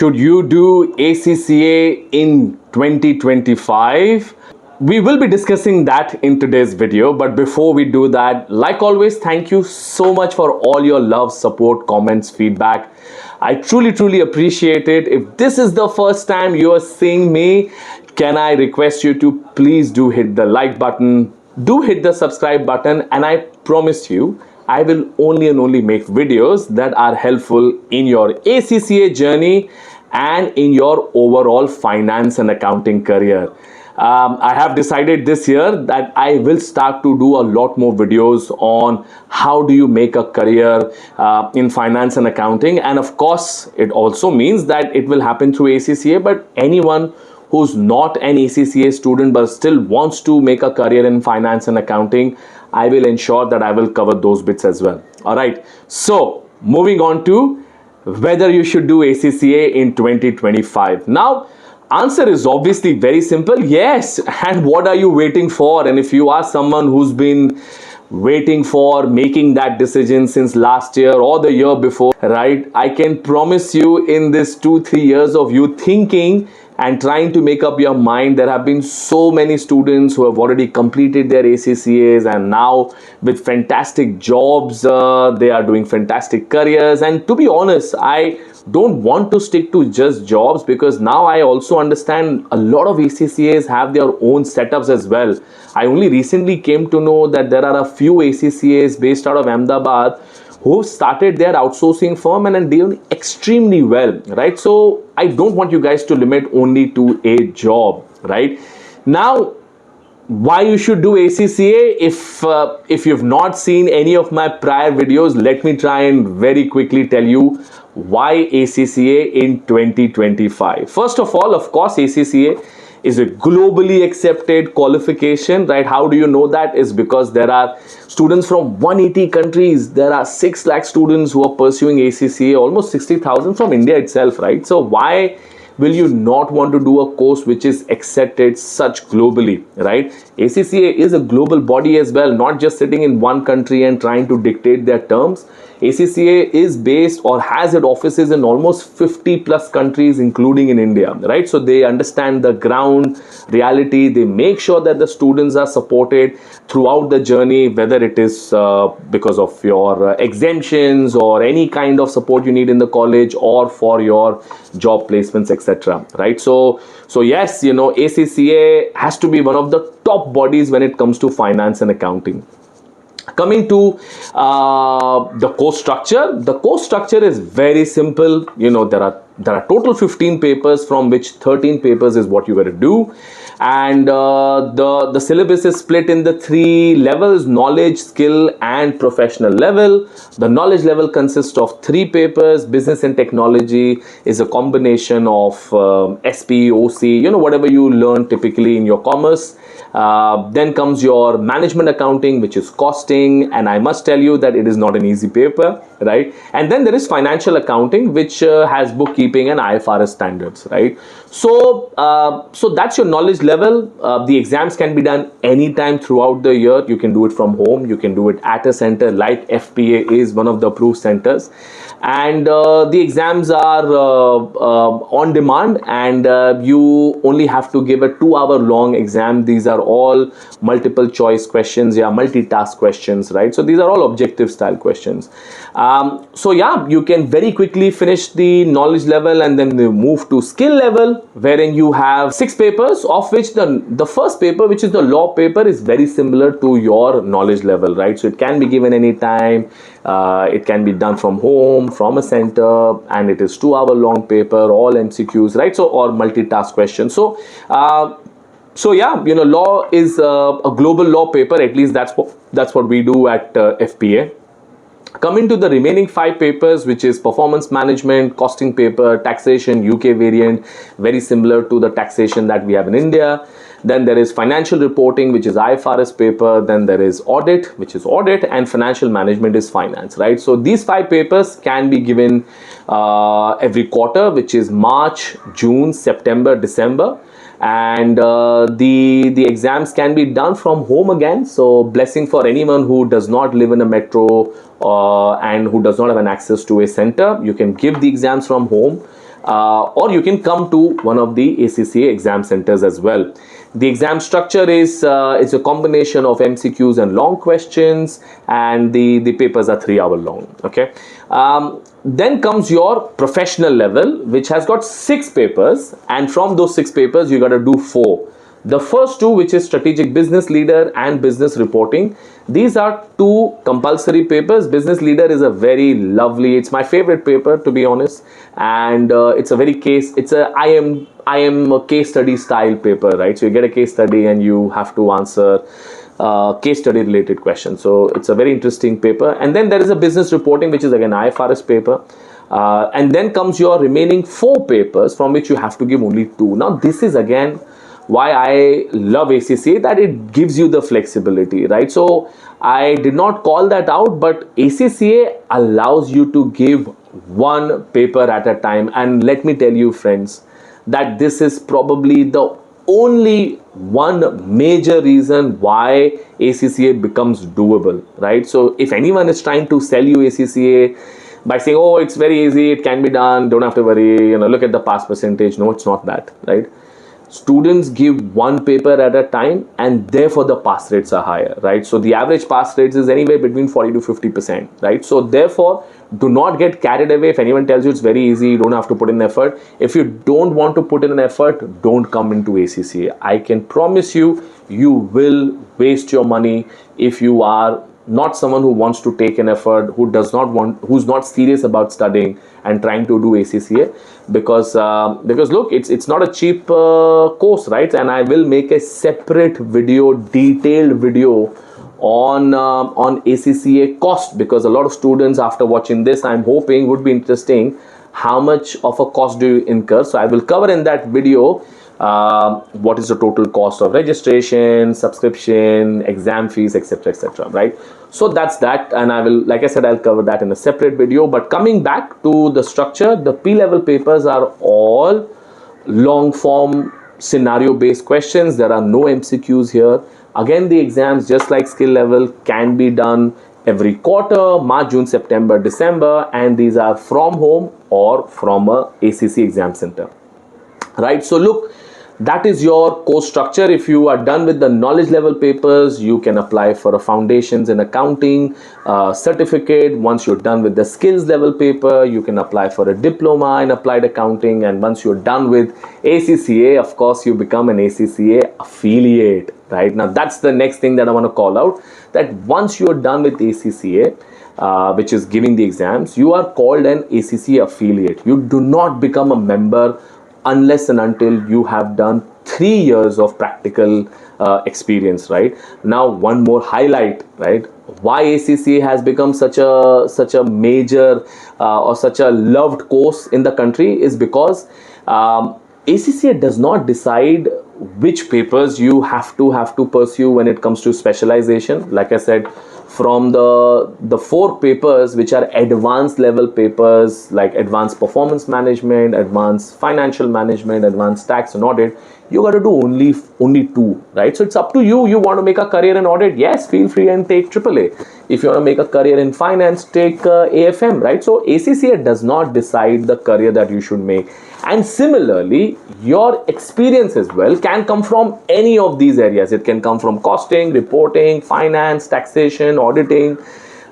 Should you do ACCA in 2025? We will be discussing that in today's video, but before we do that, like always, thank you so much for all your love, support, comments, feedback. I truly appreciate it. If this is the first time you are seeing me, can I request you to please do hit the like button, do hit the subscribe button, and I promise you, I will only make videos that are helpful in your ACCA journey and in your overall finance and accounting career. I have decided this year that I will start to do a lot more videos on how do you make a career in finance and accounting. And of course, it also means that it will happen through ACCA, but anyone who's not an ACCA student but still wants to make a career in finance and accounting, I will ensure that I will cover those bits as well. All right. So moving on to whether you should do ACCA in 2025. Now, answer is obviously very simple. Yes. And what are you waiting for? And if you are someone who's been waiting for making that decision since last year or the year before, right? I can promise you in this 2-3 years of you thinking and trying to make up your mind, there have been so many students who have already completed their ACCAs and now with fantastic jobs, they are doing fantastic careers. And to be honest, I don't want to stick to just jobs, because now I also understand a lot of ACCAs have their own setups as well. I only recently came to know that there are a few ACCAs based out of Ahmedabad who started their outsourcing firm and doing extremely well, right? So I don't want you guys to limit only to a job, right? Now, why you should do ACCA? If you've not seen any of my prior videos, let me try and very quickly tell you why ACCA in 2025. First of all, of course, ACCA is a globally accepted qualification, right? How do you know that? Is because there are students from 180 countries. There are 6 lakh students who are pursuing ACCA, almost 60,000 from India itself, right? So why will you not want to do a course which is accepted such globally, right? ACCA is a global body as well, not just sitting in one country and trying to dictate their terms. ACCA is based or has its offices in almost 50 plus countries, including in India, right? So they understand the ground reality. They make sure that the students are supported throughout the journey, whether it is because of your exemptions or any kind of support you need in the college or for your job placements, etc. Right? So yes, you know, ACCA has to be one of the top bodies when it comes to finance and accounting. Coming to the course structure is very simple. You know, there are total 15 papers, from which 13 papers is what you got to do, and the syllabus is split in the 3 levels: knowledge, skill, and professional level. The knowledge level consists of 3 papers. Business and technology is a combination of SP, OC, you know, whatever you learn typically in your commerce. Then comes your management accounting, which is costing, and I must tell you that it is not an easy paper, right? And then there is financial accounting, which has bookkeeping and IFRS standards, right? So that's your knowledge level. The exams can be done anytime throughout the year. You can do it from home, you can do it at a center like FPA is one of the approved centers, and the exams are on demand, and you only have to give a 2-hour long exam. These are all multiple choice questions, multitask questions, right? So these are all objective style questions. So yeah, you can very quickly finish the knowledge level and then move to skill level, wherein you have 6 papers, of which the first paper, which is the law paper, is very similar to your knowledge level, right? So it can be given anytime. It can be done from home, from a center, and it is 2-hour long paper, all MCQs, right? So, or multitask questions. So yeah, you know, law is a global law paper. At least that's what we do at FPA. Coming to the remaining 5 papers, which is performance management, costing paper, taxation, UK variant, very similar to the taxation that we have in India. Then there is financial reporting, which is IFRS paper. Then there is audit, which is audit, and financial management is finance, right? So these 5 papers can be given every quarter, which is March, June, September, December. And the exams can be done from home again. So blessing for anyone who does not live in a metro and who does not have an access to a center. You can give the exams from home. or you can come to one of the ACCA exam centers as well. The exam structure is it's a combination of MCQs and long questions, and the papers are 3 hour long. Okay. Then comes your professional level, which has got 6 papers, and from those 6 papers you got to do 4. The first 2, which is strategic business leader and business reporting, these are 2 compulsory papers. Business leader is a very lovely, it's my favorite paper, to be honest, and it's a very it's a I am a case study style paper, right? So you get a case study and you have to answer case study related questions. So it's a very interesting paper. And then there is a business reporting, which is again IFRS paper. And then comes your remaining 4 papers, from which you have to give only 2. Now this is again why I love ACCA, that it gives you the flexibility, right? So I did not call that out, but ACCA allows you to give 1 paper at a time. And let me tell you, friends, that this is probably the only one major reason why ACCA becomes doable, right? So if anyone is trying to sell you ACCA by saying, oh, it's very easy, it can be done, don't have to worry, look at the pass percentage. No, it's not that, right? Students give 1 paper at a time, and therefore the pass rates are higher, right? So the average pass rates is anywhere between 40 to 50%, right? So therefore, do not get carried away. If anyone tells you it's very easy, you don't have to put in effort. If you don't want to put in an effort, don't come into ACCA. I can promise you, you will waste your money if you are not someone who wants to take an effort, who's not serious about studying and trying to do ACCA, because look, it's not a cheap course, right? And I will make a separate video, detailed video on ACCA cost, because a lot of students, after watching this, I'm hoping would be interesting, how much of a cost do you incur. So I will cover in that video what is the total cost of registration, subscription, exam fees, etc., right? So that's that, and I will, like I said, I'll cover that in a separate video. But coming back to the structure, the P-level papers are all long form scenario based questions. There are no MCQs here. Again, the exams, just like skill level, can be done every quarter, March, June, September, December, and these are from home or from a ACC exam center, right? So look, that is your course structure. If you are done with the knowledge level papers, you can apply for a foundations in accounting certificate. Once you're done with the skills level paper, you can apply for a diploma in applied accounting. And once you're done with ACCA, of course, you become an ACCA affiliate, right? Now, that's the next thing that I want to call out, that once you're done with ACCA, which is giving the exams, you are called an ACCA affiliate. You do not become a member unless and until you have done 3 years of practical experience, right? Now, one more highlight, right? Why ACCA has become such a major or such a loved course in the country is because ACCA does not decide which papers you have to pursue when it comes to specialization. Like I said, from the 4 papers which are advanced level papers, like advanced performance management, advanced financial management, advanced tax and audit, you got to do only 2, right? So it's up to you. You want to make a career in audit, yes, feel free and take AAA. If you want to make a career in finance, take AFM, right? So ACCA does not decide the career that you should make. And similarly, your experience as well can come from any of these areas. It can come from costing, reporting, finance, taxation, auditing,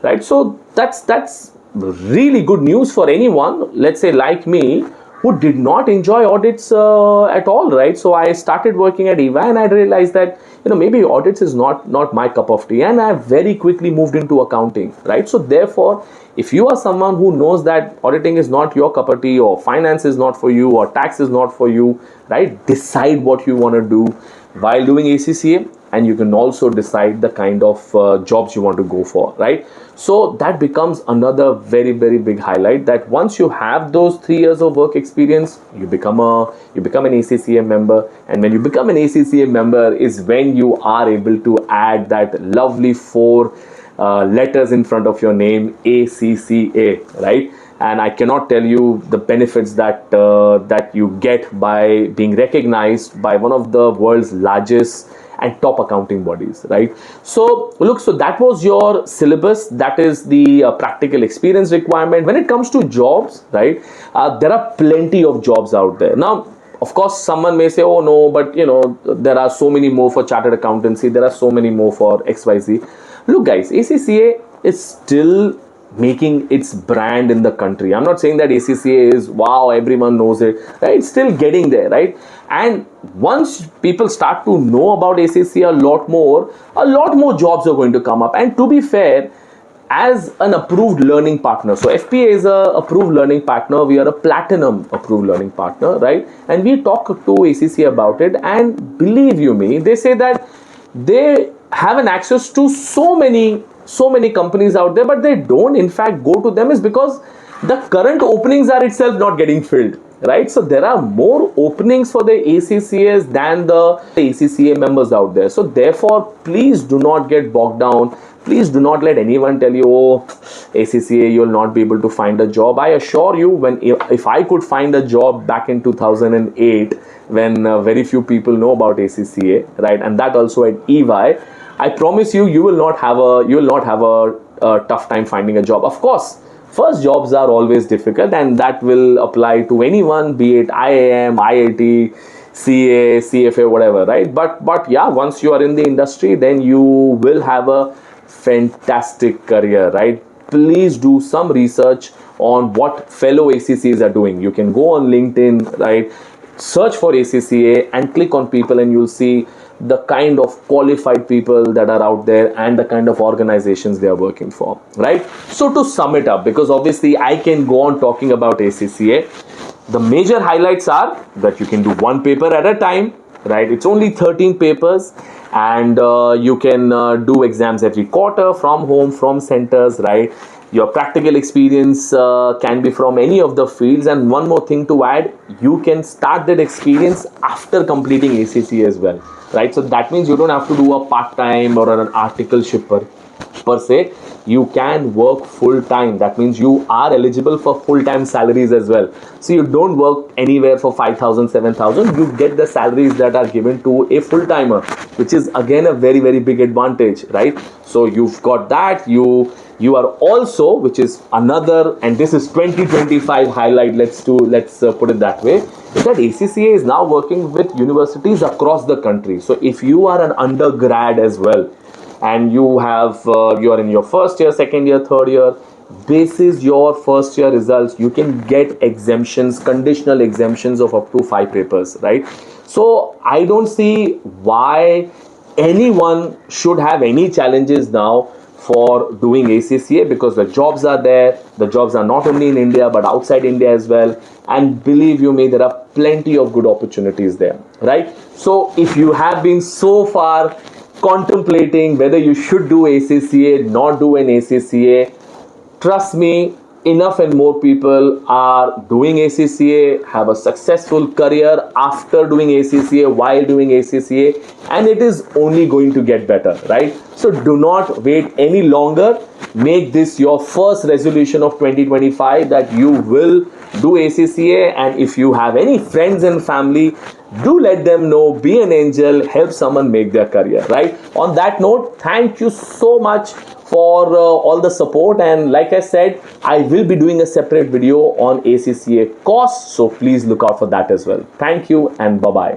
right? So that's really good news for anyone, let's say like me, who did not enjoy audits at all, right? So I started working at EY and I realized that, maybe audits is not my cup of tea, and I very quickly moved into accounting, right? So therefore, if you are someone who knows that auditing is not your cup of tea, or finance is not for you, or tax is not for you, right? Decide what you want to do while doing ACCA, and you can also decide the kind of jobs you want to go for, right? So that becomes another very, very big highlight, that once you have those 3 years of work experience, you become an ACCA member. And when you become an ACCA member is when you are able to add that lovely 4 letters in front of your name, ACCA, right? And I cannot tell you the benefits that you get by being recognized by one of the world's largest and top accounting bodies, right? So look, so that was your syllabus. That is the practical experience requirement. When it comes to jobs, right, there are plenty of jobs out there. Now, of course, someone may say, oh no, but there are so many more for chartered accountancy, there are so many more for XYZ. Look guys, ACCA is still making its brand in the country. I'm not saying that ACCA is wow, everyone knows it, right? It's still getting there, right? And once people start to know about ACCA a lot more jobs are going to come up. And to be fair, as an approved learning partner, so FPA is a approved learning partner, we are a platinum approved learning partner, right? And we talk to ACCA about it, and believe you me, they say that they have an access to so many companies out there, but they don't in fact go to them, is because the current openings are itself not getting filled, right? So there are more openings for the ACCAs than the ACCA members out there. So therefore, please do not get bogged down. Please do not let anyone tell you, oh, ACCA, you will not be able to find a job. I assure you, if I could find a job back in 2008, when very few people know about ACCA, right, and that also at EY, I promise you, you will not have a tough time finding a job. Of course, first jobs are always difficult, and that will apply to anyone, be it IIM, IIT, CA, CFA, whatever, right? But yeah, once you are in the industry, then you will have a fantastic career, right? Please do some research on what fellow ACCAs are doing. You can go on LinkedIn, right? Search for ACCA and click on people, and you'll see the kind of qualified people that are out there and the kind of organizations they are working for, right? So to sum it up, because obviously I can go on talking about ACCA, the major highlights are that you can do one paper at a time, right? It's only 13 papers, and you can do exams every quarter from home, from centers, right? Your practical experience can be from any of the fields. And one more thing to add, you can start that experience after completing ACCA as well, right? So that means you don't have to do a part-time or an articleship per se. You can work full-time. That means you are eligible for full-time salaries as well. So you don't work anywhere for 5,000, 7,000. You get the salaries that are given to a full-timer, which is again a very, very big advantage, right? So you've got that. You are also, which is another, and this is 2025 highlight, let's put it that way, is that ACCA is now working with universities across the country. So if you are an undergrad as well, and you are in your first year, second year, third year, basis your first year results, you can get exemptions, conditional exemptions of up to 5 papers, right? So I don't see why anyone should have any challenges now for doing ACCA, because the jobs are there. The jobs are not only in India but outside India as well, and believe you me, there are plenty of good opportunities there, right? So if you have been so far contemplating whether you should do ACCA, not do an ACCA, trust me, enough and more people are doing ACCA, have a successful career after doing ACCA, while doing ACCA, and it is only going to get better, right? So do not wait any longer. Make this your first resolution of 2025 that you will do ACCA. And if you have any friends and family, do let them know. Be an angel, help someone make their career, right? On that note, thank you so much for all the support, and like I said, I will be doing a separate video on ACCA costs, so please look out for that as well. Thank you and bye bye.